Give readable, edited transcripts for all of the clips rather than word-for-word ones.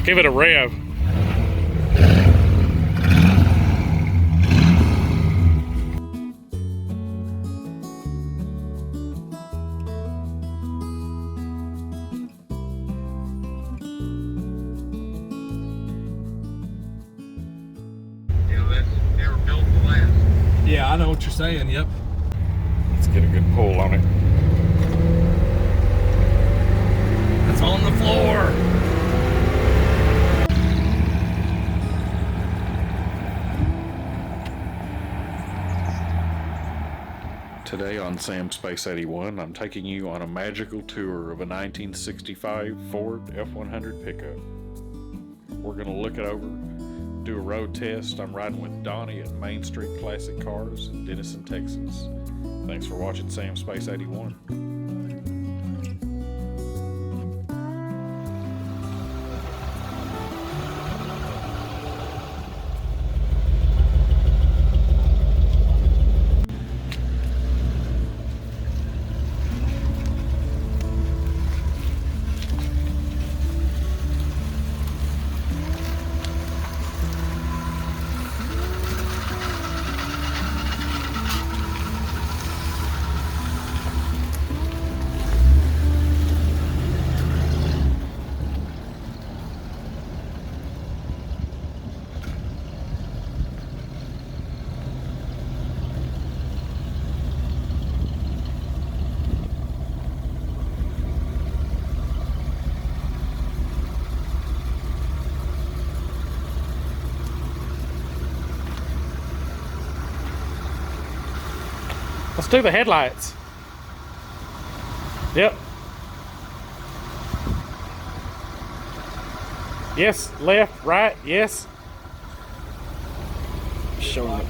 Give it a rev. Yeah, I know what you're saying, yep. Let's get a good pull on it. It's on the floor. Today on Samspace81, I'm taking you on a magical tour of a 1965 Ford F100 pickup. We're going to look it over, do a road test. I'm riding with Donnie at Main Street Classic Cars in Denison, Texas. Thanks for watching Samspace81. Let's do the headlights. Yep. Yes, left, right, yes. Showing it.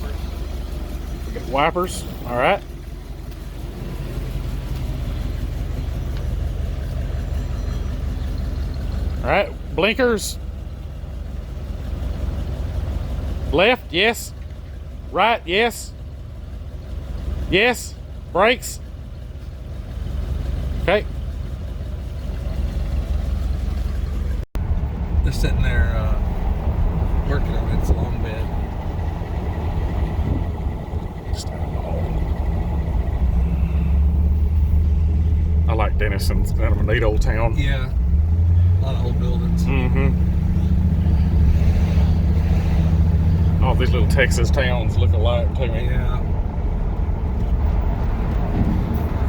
We got wipers, all right. All right, blinkers. Left, yes. Right, yes. Yes, brakes. Okay. They're sitting there working on its long bed. I like Denison. It's kind of a neat old town. Yeah, a lot of old buildings. Mm-hmm. All these little Texas towns look alike to me. Yeah.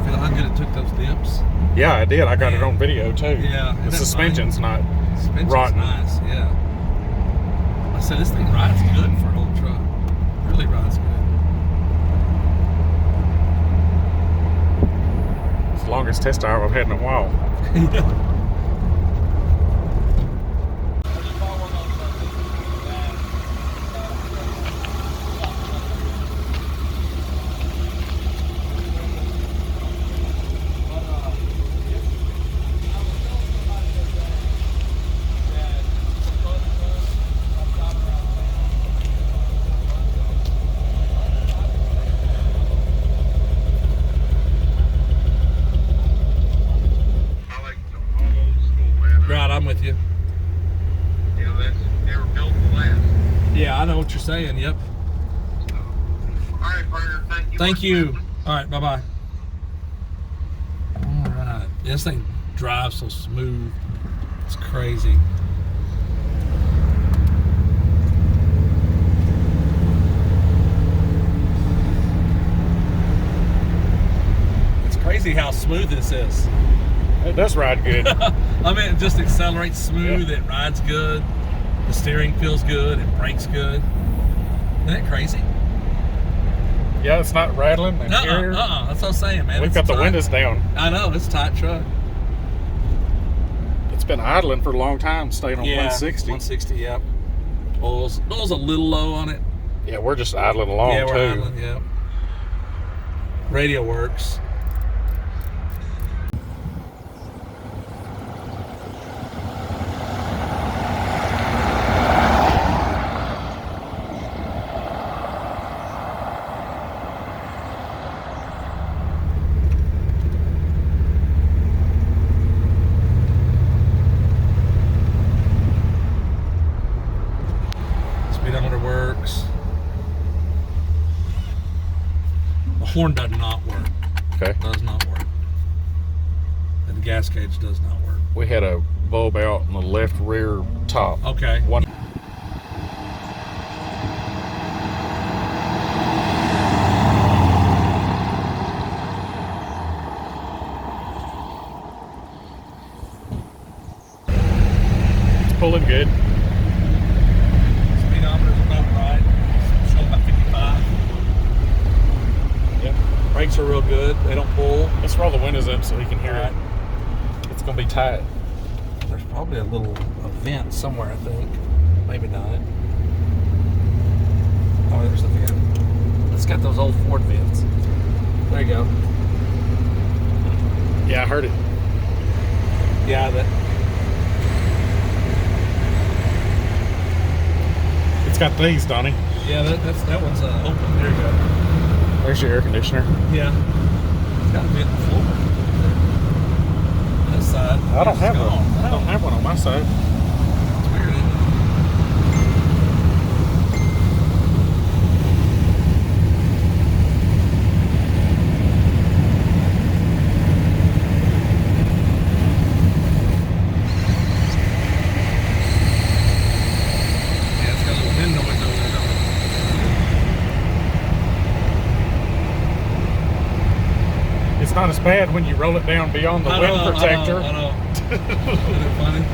Feel how good it took those dips? Yeah, I did. I got it on video too. Yeah. The suspension's not rotten. Nice, yeah. I said this thing rides good for an old truck. Really rides good. It's the longest test drive I've had in a while. Right, I'm with you. You know, they were built to last. Yeah, I know what you're saying, yep. All right, partner, thank you. Thank you. All right, bye-bye. All right. This thing drives so smooth. It's crazy. It's crazy how smooth this is. It does ride good. I mean, it just accelerates smooth. Yeah. It rides good. The steering feels good. It brakes good. Isn't that crazy? Yeah, it's not rattling. The interior. That's what I'm saying, man. We've got the windows down. I know, it's a tight truck. It's been idling for a long time, staying on 160. 160, yep. Oil's a little low on it. Yeah, we're just idling along Yeah, too. we're idling, yeah. Radio works. horn does not work. Okay. Does not work. And the gas gauge does not work. We had a bulb out in the left rear top. Okay. One. It's pulling good. Speedometer's about right. Show about 55. Yeah. Brakes are real good. They don't pull. Let's roll the windows up so he can hear Right. it. It's gonna be tight. There's probably a little vent somewhere, I think. Maybe not. Oh, there's the vent. It's got those old Ford vents. There you go. Yeah, I heard it. Yeah, that. It's got these, Donnie. Yeah, that one's open. There you go. There's your air conditioner. Yeah. It's got a vent in the floor. This side. I don't it's have gone. one. I don't have one on my side. It's weird, isn't it? Yeah, it's got a little wind noise over there, don't it? It's not as bad when you roll it down beyond the wind protector. I know. Isn't it funny?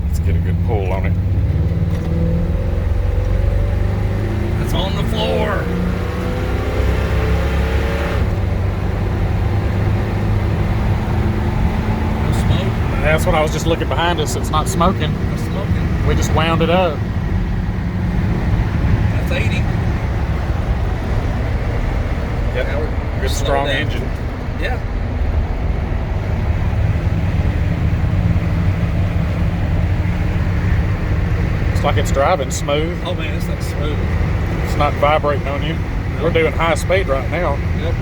Let's get a good pull on it. It's on the floor. No smoke. That's what I was just looking behind us. It's not smoking. No smoking. We just wound it up. That's 80. Yep. Now we're Good slow strong down. engine. Yeah. Looks like it's driving smooth. Oh man, it's like smooth. It's not vibrating on you. We're doing high speed right now. Yep.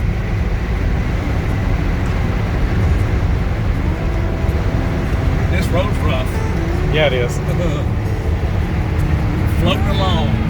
This road's rough. Yeah, it is. Floating along.